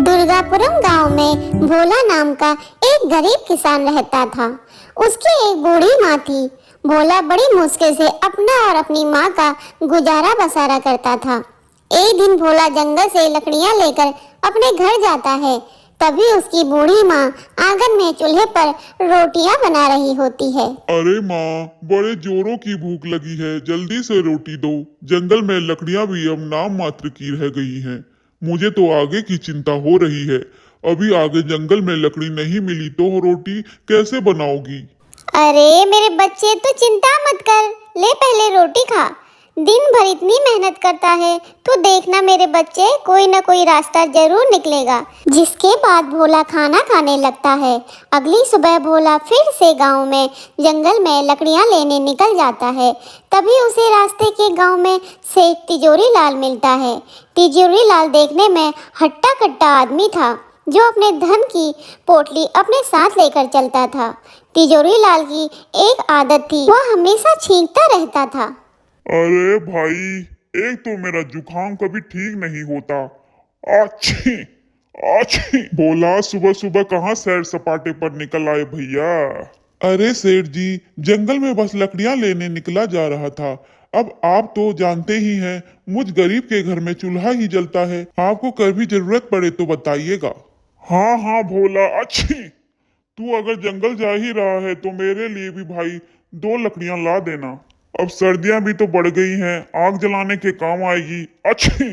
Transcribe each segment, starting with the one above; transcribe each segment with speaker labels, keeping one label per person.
Speaker 1: दुर्गापुरम गांव में भोला नाम का एक गरीब किसान रहता था। उसकी एक बूढ़ी माँ थी। भोला बड़ी मुश्किल से अपना और अपनी माँ का गुजारा बसारा करता था। एक दिन भोला जंगल से लकड़ियाँ लेकर अपने घर जाता है। तभी उसकी बूढ़ी माँ आंगन में चूल्हे पर रोटियां बना रही होती है।
Speaker 2: अरे माँ, बड़े जोरों की भूख लगी है, जल्दी से रोटी दो। जंगल में लकड़ियां भी अब नाम मात्र की रह गई हैं। मुझे तो आगे की चिंता हो रही है। अभी आगे जंगल में लकड़ी नहीं मिली तो रोटी कैसे बनाओगी?
Speaker 1: अरे मेरे बच्चे, तू चिंता मत कर, ले पहले रोटी खा। दिन भर इतनी मेहनत करता है, तो देखना मेरे बच्चे, कोई ना कोई रास्ता जरूर निकलेगा। जिसके बाद भोला खाना खाने लगता है। अगली सुबह भोला फिर से गांव में जंगल में लकड़ियां लेने निकल जाता है। तभी उसे रास्ते के गांव में सेठ तिजोरी लाल मिलता है। तिजोरी लाल देखने में हट्टा कट्टा आदमी था, जो अपने धन की पोटली अपने साथ लेकर चलता था। तिजोरी लाल की एक आदत थी, वह हमेशा छींकता रहता था।
Speaker 2: अरे भाई, एक तो मेरा जुकाम कभी ठीक नहीं होता। आछी आछी। बोला सुबह सुबह कहाँ सैर सपाटे पर निकल आए भैया? अरे सेठ जी, जंगल में बस लकड़ियां लेने निकला जा रहा था। अब आप तो जानते ही हैं, मुझ गरीब के घर में चूल्हा ही जलता है। आपको कभी जरूरत पड़े तो बताइएगा। हाँ हाँ भोला, अच्छी। तू अगर जंगल जा ही रहा है तो मेरे लिए भी भाई 2 लकड़ियां ला देना। अब सर्दियां भी तो बढ़ गई हैं, आग जलाने के काम आएगी। अच्छी।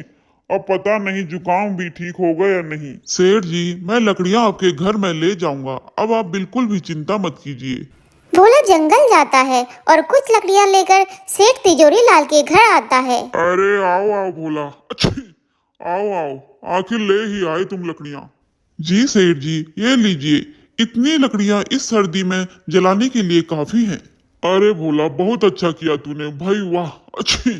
Speaker 2: अब पता नहीं जुकाम भी ठीक होगा या नहीं। सेठ जी, मैं लकड़ियां आपके घर में ले जाऊंगा। अब आप बिल्कुल भी चिंता मत कीजिए।
Speaker 1: भोला जंगल जाता है और कुछ लकड़ियां लेकर सेठ तिजोरी लाल के घर आता है।
Speaker 2: अरे आओ आओ भोला, अच्छी। आओ आओ, आखिर ले ही आए तुम लकड़ियां। जी सेठ जी, ये लीजिए। इतनी लकड़ियां इस सर्दी में जलाने के लिए काफी हैं। अरे भोला, बहुत अच्छा किया तूने भाई, वाह अच्छी।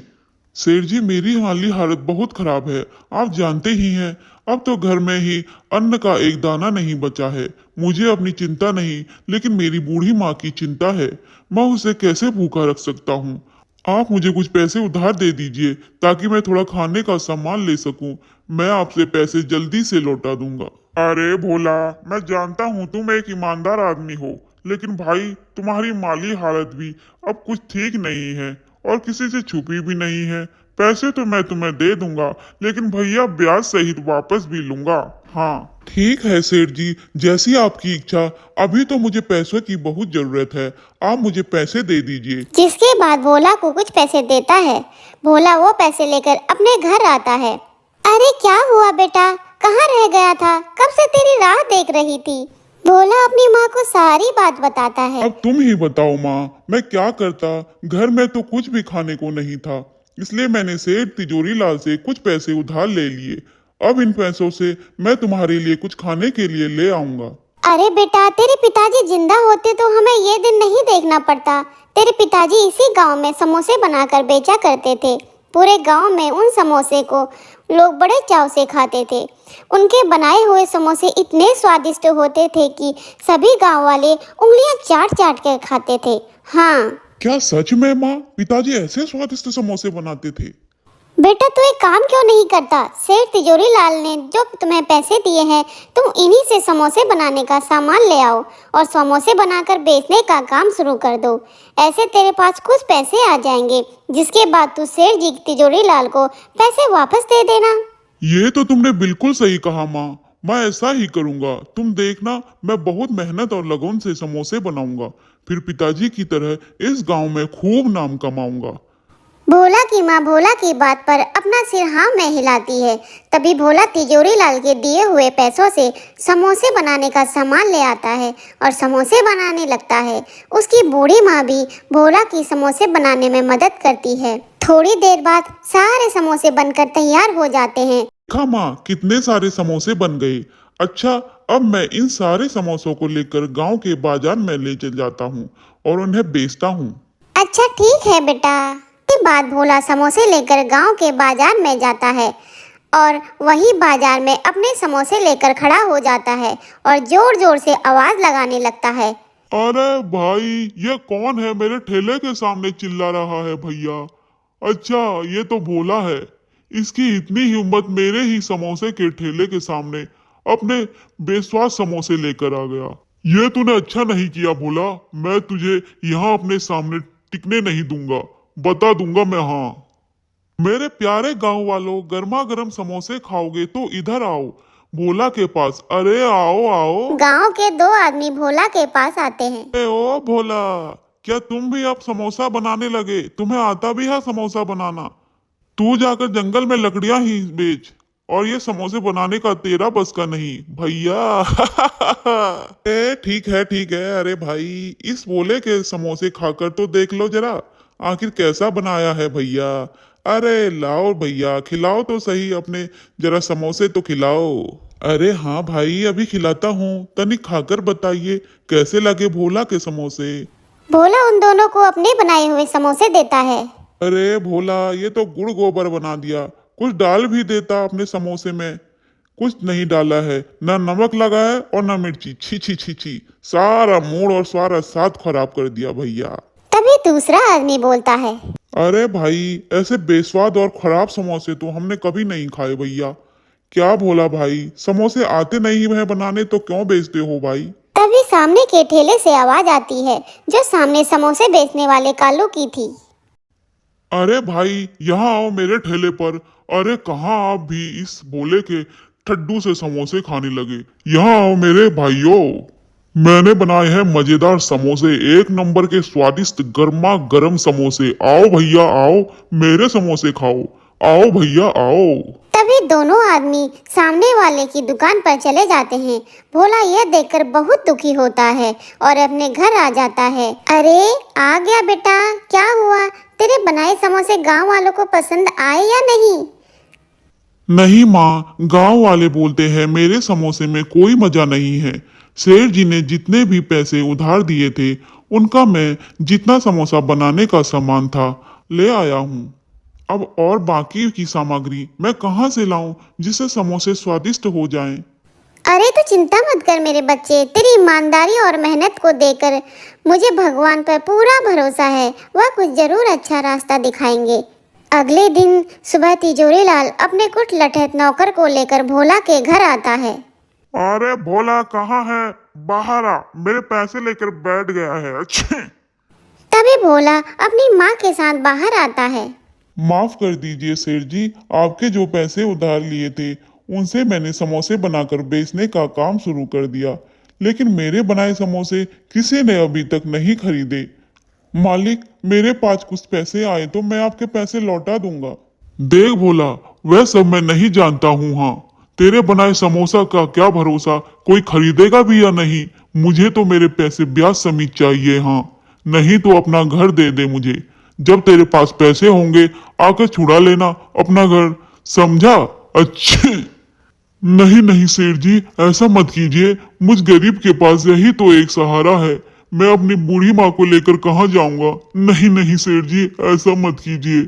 Speaker 2: सेठ जी, मेरी माली हालत बहुत खराब है, आप जानते ही हैं। अब तो घर में ही अन्न का एक दाना नहीं बचा है। मुझे अपनी चिंता नहीं, लेकिन मेरी बूढ़ी माँ की चिंता है। मैं उसे कैसे भूखा रख सकता हूँ? आप मुझे कुछ पैसे उधार दे दीजिए, ताकि मैं थोड़ा खाने का सामान ले सकूं। मैं आपसे पैसे जल्दी से लौटा दूंगा। अरे भोला, मैं जानता हूँ तुम एक ईमानदार आदमी हो, लेकिन भाई तुम्हारी माली हालत भी अब कुछ ठीक नहीं है और किसी से छुपी भी नहीं है। पैसे तो मैं तुम्हें दे दूंगा, लेकिन भैया ब्याज सहित वापस भी लूंगा। हाँ ठीक है सेठ जी, जैसी आपकी इच्छा। अभी तो मुझे पैसों की बहुत जरूरत है, आप मुझे पैसे दे दीजिए।
Speaker 1: जिसके बाद भोला को कुछ पैसे देता है। भोला वो पैसे लेकर अपने घर आता है। अरे क्या हुआ बेटा, कहाँ रह गया था? कब से तेरी राह देख रही थी। भोला अपनी माँ को सारी बात बताता है।
Speaker 2: अब तुम ही बताओ माँ, मैं क्या करता? घर में तो कुछ भी खाने को नहीं था, इसलिए मैंने सेठ तिजोरी लाल से कुछ पैसे उधार ले लिए। अब इन पैसों से मैं तुम्हारे लिए कुछ खाने के लिए ले आऊंगा।
Speaker 1: अरे बेटा, तेरे पिताजी जिंदा होते तो हमें ये दिन नहीं देखना पड़ता। तेरे पिताजी इसी गांव में समोसे बनाकर बेचा करते थे। पूरे गांव में उन समोसे को लोग बड़े चाव से खाते थे। उनके बनाए हुए समोसे इतने स्वादिष्ट होते थे कि सभी गांव वाले उंगलियां चाट चाट कर खाते थे। हाँ
Speaker 2: क्या सच में माँ, पिताजी ऐसे स्वादिष्ट समोसे बनाते थे?
Speaker 1: बेटा, तू एक काम क्यों नहीं करता? सेठ तिजोरी लाल ने जो तुम्हें पैसे दिए हैं, तुम इन्हीं से समोसे बनाने का सामान ले आओ और समोसे बनाकर बेचने का काम शुरू कर दो। ऐसे तेरे पास कुछ पैसे आ जाएंगे, जिसके बाद तू सेठ जी तिजोरी लाल को पैसे वापस दे देना।
Speaker 2: ये तो तुमने बिल्कुल सही कहा माँ, मैं ऐसा ही करूंगा। तुम देखना, मैं बहुत मेहनत और लगन से समोसे बनाऊंगा, फिर पिताजी की तरह इस गांव में खूब नाम कमाऊंगा।
Speaker 1: भोला की माँ भोला की बात पर अपना सिर हाँ में हिलाती है। तभी भोला तिजोरी लाल के दिए हुए पैसों से समोसे बनाने का सामान ले आता है और समोसे बनाने लगता है। उसकी बूढ़ी माँ भी भोला की समोसे बनाने में मदद करती है। थोड़ी देर बाद सारे समोसे बनकर तैयार हो जाते हैं।
Speaker 2: देखा माँ, कितने सारे समोसे बन गए। अच्छा, अब मैं इन सारे समोसों को लेकर गांव के बाजार में ले चल जाता हूँ और उन्हें बेचता हूँ।
Speaker 1: अच्छा ठीक है बेटा। के बाद भोला समोसे लेकर गांव के बाजार में जाता है और वही बाजार में अपने समोसे लेकर खड़ा हो जाता है और जोर जोर से आवाज लगाने लगता है।
Speaker 2: अरे भाई, ये कौन है मेरे ठेले के सामने चिल्ला रहा है भैया? अच्छा, ये तो भोला है। इसकी इतनी हिम्मत मेरे ही समोसे के ठेले के सामने। अपने बेस्वाद समोसे लेकर आ गया। ये तूने अच्छा नहीं किया भोला। मैं तुझे यहाँ अपने सामने टिकने नहीं दूंगा, बता दूंगा मैं। हाँ, मेरे प्यारे गांव वालों, गर्मा गर्म समोसे खाओगे तो इधर आओ भोला के पास। अरे आओ आओ।
Speaker 1: गांव के दो आदमी भोला के पास आते हैं।
Speaker 2: ए ओ भोला, क्या तुम भी अब समोसा बनाने लगे? तुम्हें आता भी है समोसा बनाना? तू जाकर जंगल में लकड़ियां ही बेच, और ये समोसे बनाने का तेरा बस का नहीं भैया। ए ठीक है ठीक है। अरे भाई, इस बोले के समोसे खाकर तो देख लो जरा, आखिर कैसा बनाया है भैया। अरे लाओ भैया, खिलाओ तो सही अपने, जरा समोसे तो खिलाओ। अरे हाँ भाई, अभी खिलाता हूँ, तनिक खाकर बताइए कैसे लगे भोला के समोसे।
Speaker 1: भोला उन दोनों को अपने बनाए हुए समोसे देता है।
Speaker 2: अरे भोला, ये तो गुड़ गोबर बना दिया। कुछ डाल भी देता अपने समोसे में। कुछ नहीं डाला है, ना नमक लगा है और ना मिर्ची। छी छी छी छी, सारा मूड और सारा स्वाद खराब कर दिया भैया।
Speaker 1: तभी दूसरा आदमी बोलता है।
Speaker 2: अरे भाई, ऐसे बेस्वाद और खराब समोसे तो हमने कभी नहीं खाए भैया। क्या भोला भाई, समोसे आते नहीं है बनाने तो क्यों बेचते हो भाई?
Speaker 1: तभी सामने के ठेले से आवाज आती है, जो सामने समोसे बेचने वाले कालू की थी।
Speaker 2: अरे भाई, यहाँ आओ मेरे ठेले पर। अरे कहाँ आप भी इस बोले के ठड्डू से समोसे खाने लगे? यहाँ आओ मेरे भाइयों, मैंने बनाए हैं मजेदार समोसे, एक नंबर के स्वादिष्ट गर्मा गर्म समोसे। आओ भैया आओ, मेरे समोसे खाओ। आओ भैया आओ।
Speaker 1: तभी दोनों आदमी सामने वाले की दुकान पर चले जाते हैं। भोला यह देखकर बहुत दुखी होता है और अपने घर आ जाता है। अरे आ गया बेटा, क्या हुआ? तेरे बनाए समोसे गांव वालों को पसंद आए या नहीं?
Speaker 2: नहीं माँ, गांव वाले बोलते हैं मेरे समोसे में कोई मजा नहीं है। सेठ जी ने जितने भी पैसे उधार दिए थे, उनका मैं जितना समोसा बनाने का सामान था ले आया हूँ। अब और बाकी की सामग्री मैं कहाँ से लाऊं जिससे समोसे स्वादिष्ट हो जाएं?
Speaker 1: अरे तो चिंता मत कर मेरे बच्चे, तेरी ईमानदारी और मेहनत को देखकर मुझे भगवान पर पूरा भरोसा है, वह कुछ जरूर अच्छा रास्ता दिखाएंगे। अगले दिन सुबह तिजोरी लाल अपने कुछ लठैत नौकर को लेकर भोला के घर आता है।
Speaker 2: अरे भोला कहाँ है? बाहर आ, मेरे पैसे लेकर बैठ गया है। अच्छे।
Speaker 1: तभी भोला अपनी माँ के साथ बाहर आता है।
Speaker 2: माफ कर दीजिए सेठ जी, आपके जो पैसे उधार लिए थे उनसे मैंने समोसे बनाकर बेचने का काम शुरू कर दिया, लेकिन मेरे बनाए समोसे किसी ने अभी तक नहीं खरीदे। मालिक, मेरे पास कुछ पैसे आए तो मैं आपके पैसे लौटा दूंगा। देख भोला, वह सब मैं नहीं जानता हूँ। हाँ, तेरे बनाए समोसा का क्या भरोसा, कोई खरीदेगा भी या नहीं। मुझे तो मेरे पैसे ब्याज समेत चाहिए। हाँ, नहीं तो अपना घर दे दे मुझे। जब तेरे पास पैसे होंगे आकर छुड़ा लेना अपना घर, समझा? अच्छे। नहीं नहीं सेठ जी, ऐसा मत कीजिए। मुझ गरीब के पास यही तो एक सहारा है। मैं अपनी बूढ़ी माँ को लेकर कहाँ जाऊंगा? नहीं नहीं सेठ जी, ऐसा मत कीजिए।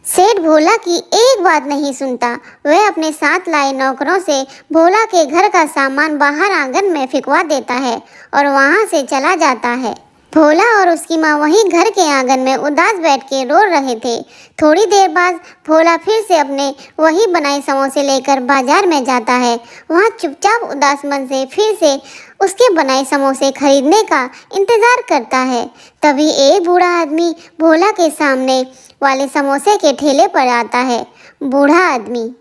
Speaker 1: सेठ भोला की एक बात नहीं सुनता। वह अपने साथ लाए नौकरों से भोला के घर का सामान बाहर आंगन में फेंकवा देता है और वहां से चला जाता है। भोला और उसकी माँ वहीं घर के आंगन में उदास बैठ के रो रहे थे। थोड़ी देर बाद भोला फिर से अपने वही बनाए समोसे लेकर बाजार में जाता है। वहाँ चुपचाप उदास मन से फिर से उसके बनाए समोसे खरीदने का इंतजार करता है। तभी एक बूढ़ा आदमी भोला के सामने वाले समोसे के ठेले पर आता है। बूढ़ा आदमी,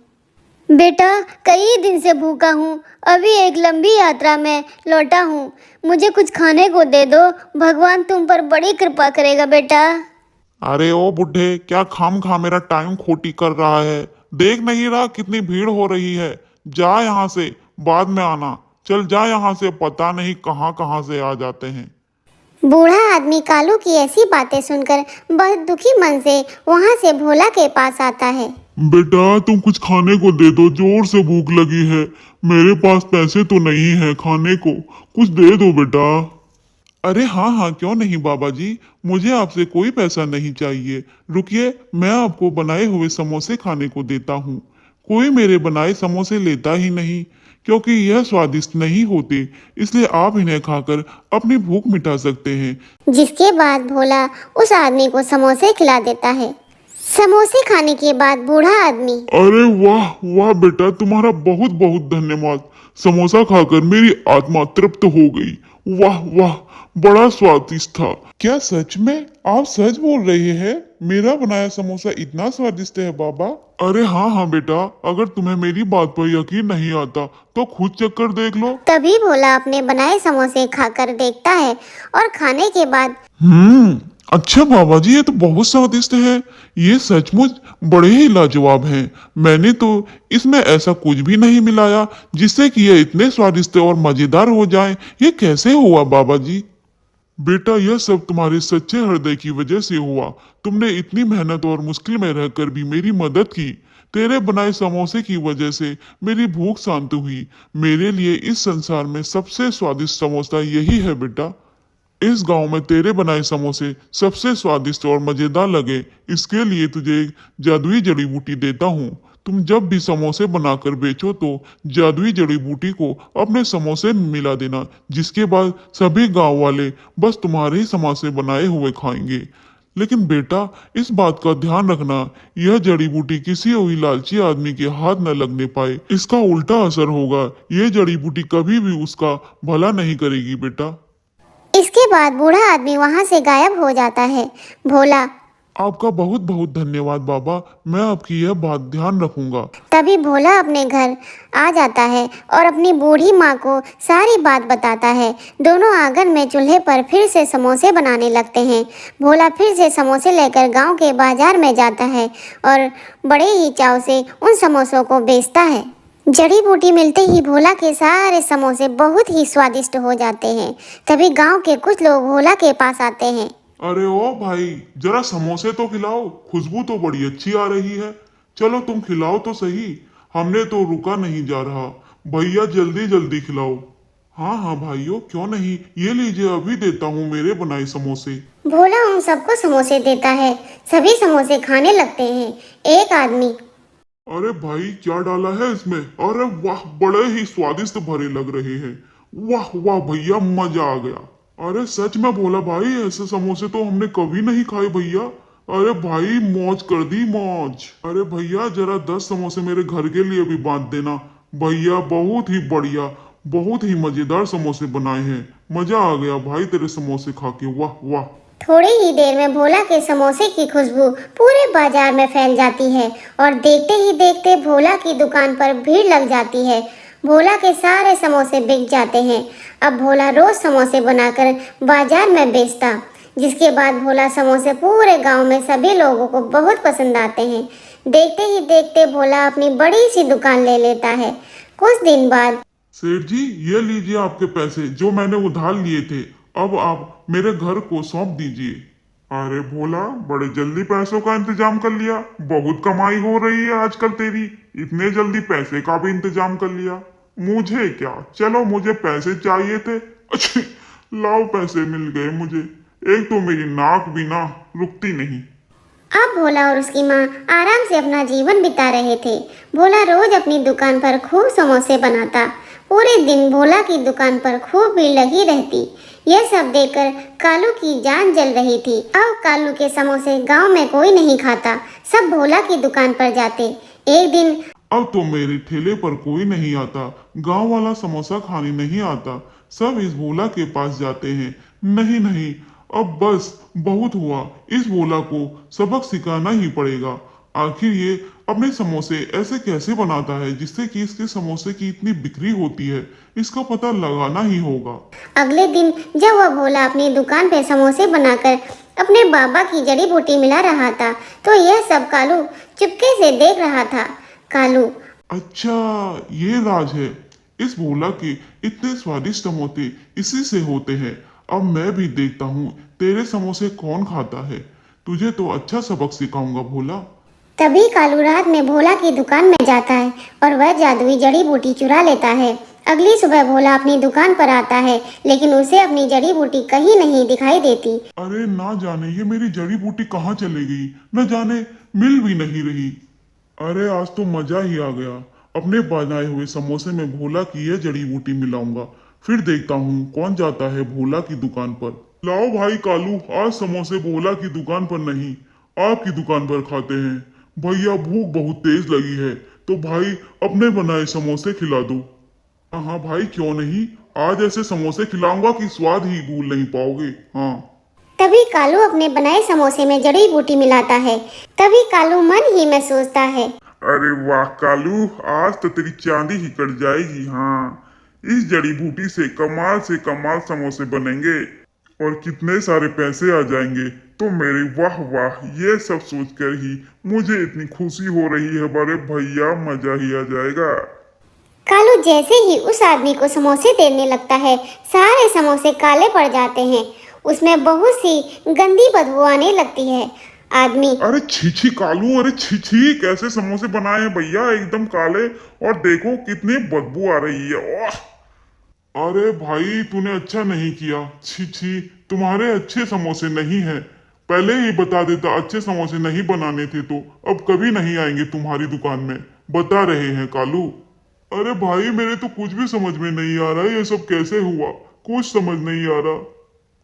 Speaker 1: बेटा कई दिन से भूखा हूँ, अभी एक लंबी यात्रा में लौटा हूँ, मुझे कुछ खाने को दे दो, भगवान तुम पर बड़ी कृपा करेगा बेटा।
Speaker 2: अरे ओ बुढ़े, क्या खाम खा मेरा टाइम खोटी कर रहा है? देख नहीं रहा कितनी भीड़ हो रही है? जा यहाँ से, बाद में आना। चल जा यहाँ से, पता नहीं कहाँ कहाँ से आ जाते हैं।
Speaker 1: बूढ़ा आदमी कालू की ऐसी बातें सुनकर बहुत दुखी मन से वहाँ से भोला के पास आता है।
Speaker 2: बेटा तुम कुछ खाने को दे दो, जोर से भूख लगी है। मेरे पास पैसे तो नहीं है खाने को, कुछ दे दो बेटा। अरे हाँ हाँ, क्यों नहीं बाबा जी, मुझे आपसे कोई पैसा नहीं चाहिए। रुकिए, मैं आपको बनाए हुए समोसे खाने को देता हूँ। कोई मेरे बनाए समोसे लेता ही नहीं, क्योंकि यह स्वादिष्ट नहीं होते, इसलिए आप इन्हें खाकर अपनी भूख मिटा सकते हैं।
Speaker 1: जिसके बाद भोला उस आदमी को समोसे खिला देता है। समोसे खाने के बाद बूढ़ा आदमी।
Speaker 2: अरे वाह वाह बेटा, तुम्हारा बहुत बहुत धन्यवाद। समोसा खाकर मेरी आत्मा तृप्त हो गई। वाह वाह, बड़ा स्वादिष्ट था। क्या सच में आप सच बोल रहे हैं? मेरा बनाया समोसा इतना स्वादिष्ट है बाबा? अरे हाँ हाँ बेटा, अगर तुम्हें मेरी बात पर यकीन नहीं आता तो खुद चख कर देख लो।
Speaker 1: तभी भोला अपने बनाए समोसे खाकर देखता है और खाने के बाद
Speaker 2: अच्छा बाबा जी, ये तो बहुत स्वादिष्ट है। ये सचमुच बड़े ही लाजवाब हैं। मैंने तो इसमें ऐसा कुछ भी नहीं मिलाया जिससे कि ये इतने स्वादिष्ट और मजेदार हो जाएं। ये कैसे हुआ बाबा जी? बेटा, यह सब तुम्हारे सच्चे हृदय की वजह से हुआ। तुमने इतनी मेहनत और मुश्किल में रहकर भी मेरी मदद की। तेरे बनाए समोसे की वजह से मेरी भूख शांत हुई। मेरे लिए इस संसार में सबसे स्वादिष्ट समोसा यही है बेटा। इस गांव में तेरे बनाए समोसे सबसे स्वादिष्ट और मजेदार लगे, इसके लिए तुझे एक जादुई जड़ी बूटी देता हूँ। तुम जब भी समोसे बनाकर बेचो तो जादुई जड़ी बूटी को अपने समोसे में मिला देना, जिसके बाद सभी गांव वाले बस तुम्हारे ही समोसे बनाए हुए खाएंगे। लेकिन बेटा, इस बात का ध्यान रखना, यह जड़ी बूटी किसी हुई लालची आदमी के हाथ न लगने पाए। इसका उल्टा असर होगा। यह जड़ी बूटी कभी भी उसका भला नहीं करेगी बेटा।
Speaker 1: इसके बाद बूढ़ा आदमी वहां से गायब हो जाता है। भोला।
Speaker 2: आपका बहुत बहुत धन्यवाद बाबा, मैं आपकी यह बात ध्यान रखूंगा।
Speaker 1: तभी भोला अपने घर आ जाता है और अपनी बूढ़ी माँ को सारी बात बताता है। दोनों आंगन में चूल्हे पर फिर से समोसे बनाने लगते हैं। भोला फिर से समोसे लेकर गांव के बाजार में जाता है और बड़े ही चाव से उन समोसों को बेचता है। जड़ी बूटी मिलते ही भोला के सारे समोसे बहुत ही स्वादिष्ट हो जाते हैं। तभी गांव के कुछ लोग भोला के पास आते हैं।
Speaker 2: अरे ओ भाई, जरा समोसे तो खिलाओ, खुशबू तो बड़ी अच्छी आ रही है। चलो तुम खिलाओ तो सही, हमने तो रुका नहीं जा रहा। भैया जल्दी जल्दी खिलाओ। हाँ हाँ भाइयों, क्यों नहीं, ये लीजिए, अभी देता हूँ मेरे बनाए समोसे।
Speaker 1: भोला उन सबको समोसे देता है। सभी समोसे खाने लगते हैं। एक आदमी।
Speaker 2: अरे भाई, क्या डाला है इसमें? अरे वाह, बड़े ही स्वादिष्ट भरे लग रहे हैं। वाह वाह भैया, मजा आ गया। अरे सच में बोला भाई, ऐसे समोसे तो हमने कभी नहीं खाए भैया। अरे भाई, मौज कर दी मौज। अरे भैया, जरा 10 समोसे मेरे घर के लिए भी बांट देना। भैया बहुत ही बढ़िया, बहुत ही मजेदार समोसे बनाए हैं। मजा आ गया भाई तेरे समोसे खा के, वाह वाह।
Speaker 1: थोड़ी ही देर में भोला के समोसे की खुशबू पूरे बाजार में फैल जाती है और देखते ही देखते भोला की दुकान पर भीड़ लग जाती है। भोला के सारे समोसे बिक जाते हैं। अब भोला रोज समोसे बनाकर बाजार में बेचता, जिसके बाद भोला समोसे पूरे गांव में सभी लोगों को बहुत पसंद आते हैं। देखते ही देखते भोला अपनी बड़ी सी दुकान ले लेता है। कुछ दिन बाद।
Speaker 2: सेठ जी, ये लीजिए आपके पैसे जो मैंने उधार लिए थे। अब आप मेरे घर को सौंप दीजिए। अरे भोला, बड़े जल्दी पैसों का इंतजाम कर लिया। बहुत कमाई हो रही है आजकल तेरी। इतने जल्दी पैसे का भी इंतजाम कर लिया। मुझे क्या, चलो मुझे पैसे चाहिए थे। अच्छे, लाओ पैसे मिल गए मुझे। एक तो मेरी नाक भी ना रुकती नहीं।
Speaker 1: अब भोला और उसकी माँ आराम से अपना जीवन बिता रहे थे। भोला रोज अपनी दुकान पर खूब समोसे बनाता। पूरे दिन भोला की दुकान पर खूब भीड़ लगी रहती। यह सब देखकर कालू की जान जल रही थी। अब कालू के समोसे गांव में कोई नहीं खाता, सब भोला की दुकान पर जाते। एक दिन।
Speaker 2: अब तो मेरे ठेले पर कोई नहीं आता, गांव वाला समोसा खाने नहीं आता, सब इस भोला के पास जाते हैं। नहीं नहीं, अब बस बहुत हुआ। इस भोला को सबक सिखाना ही पड़ेगा। आखिर ये अपने समोसे ऐसे कैसे बनाता है जिससे कि इसके समोसे की इतनी बिक्री होती है, इसका पता लगाना ही होगा।
Speaker 1: अगले दिन जब वह भोला अपनी दुकान पर समोसे बनाकर अपने बाबा की जड़ी बूटी मिला रहा था, तो यह सब कालू चुपके से देख रहा था। कालू।
Speaker 2: अच्छा, ये राज है। इस भोला के इतने स्वादिष्ट समोसे इसी से होते हैं। अब मैं भी देखता हूँ तेरे समोसे कौन खाता है। तुझे तो अच्छा सबक सिखाऊंगा भोला।
Speaker 1: तभी कालू रात में भोला की दुकान में जाता है और वह जादुई जड़ी बूटी चुरा लेता है। अगली सुबह भोला अपनी दुकान पर आता है, लेकिन उसे अपनी जड़ी बूटी कहीं नहीं दिखाई देती।
Speaker 2: अरे ना जाने ये मेरी जड़ी बूटी कहाँ चली गई, न जाने मिल भी नहीं रही। अरे आज तो मजा ही आ गया। अपने बनाए हुए समोसे में भोला की यह जड़ी बूटी मिलाऊंगा, फिर देखता हूँ कौन जाता है भोला की दुकान पर। लाओ भाई कालू, आज समोसे भोला की दुकान पर नहीं, आपकी दुकान पर खाते हैं। भैया भूख बहुत तेज लगी है, तो भाई अपने बनाए समोसे खिला दो। हाँ हाँ भाई, क्यों नहीं। आज ऐसे समोसे खिलाऊंगा कि स्वाद ही भूल नहीं पाओगे। हाँ।
Speaker 1: तभी कालू अपने बनाए समोसे में जड़ी बूटी मिलाता है। तभी कालू मन ही में सोचता है,
Speaker 2: अरे वाह कालू, आज तो तेरी चांदी ही कट जाएगी। हाँ, इस जड़ी बूटी से कमाल समोसे बनेंगे और कितने सारे पैसे आ जाएंगे। तो मेरे वाह वाह, ये सब सोचकर ही मुझे इतनी खुशी हो रही है। बड़े भैया, मजा ही आ जाएगा।
Speaker 1: कालू जैसे ही उस आदमी को समोसे देने लगता है, सारे समोसे काले पड़ जाते हैं। उसमें बहुत सी गंदी बदबू आने लगती है। आदमी
Speaker 2: अरे छी छी कालू, अरे छी छी, कैसे समोसे बनाए हैं भैया, एकदम काले। और देखो कितनी बदबू आ रही है। ओह! अरे भाई, तूने अच्छा नहीं किया। छी छी, तुम्हारे अच्छे समोसे नहीं हैं। पहले ही बता देता अच्छे समोसे नहीं बनाने थे तो अब कभी नहीं आएंगे तुम्हारी दुकान में। बता रहे हैं कालू। अरे भाई, मेरे तो कुछ भी समझ में नहीं आ रहा, ये सब कैसे हुआ, कुछ समझ नहीं आ रहा।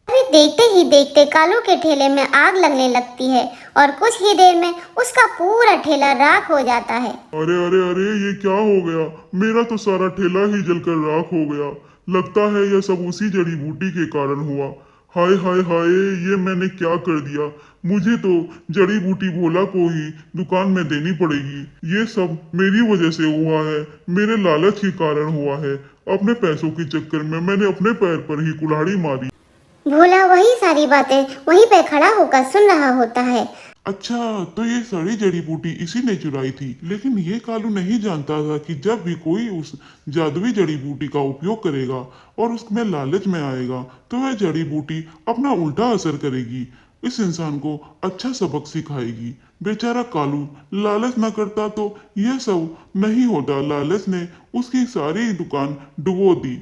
Speaker 1: अभी देखते ही देखते कालू के ठेले में आग लगने लगती है और कुछ ही देर में उसका पूरा ठेला राख हो जाता है।
Speaker 2: अरे अरे अरे, ये क्या हो गया। मेरा तो सारा ठेला ही जलकर राख हो गया। लगता है यह सब उसी जड़ी बूटी के कारण हुआ। हाय हाय हाय, ये मैंने क्या कर दिया। मुझे तो जड़ी बूटी भोला को ही दुकान में देनी पड़ेगी। ये सब मेरी वजह से हुआ है, मेरे लालच के कारण हुआ है। अपने पैसों के चक्कर में मैंने अपने पैर पर ही कुल्हाड़ी मारी।
Speaker 1: भोला वही सारी बातें वहीं पे खड़ा होकर सुन रहा होता है।
Speaker 2: अच्छा, तो ये सारी जड़ी बूटी इसी ने चुराई थी। लेकिन ये कालू नहीं जानता था कि जब भी कोई उस जादुई जड़ी बूटी का उपयोग करेगा और उसमें लालच में आएगा तो वह जड़ी बूटी अपना उल्टा असर करेगी, इस इंसान को अच्छा सबक सिखाएगी। बेचारा कालू लालच न करता तो यह सब नहीं होता। लालच ने उसकी सारी दुकान डुबो दी।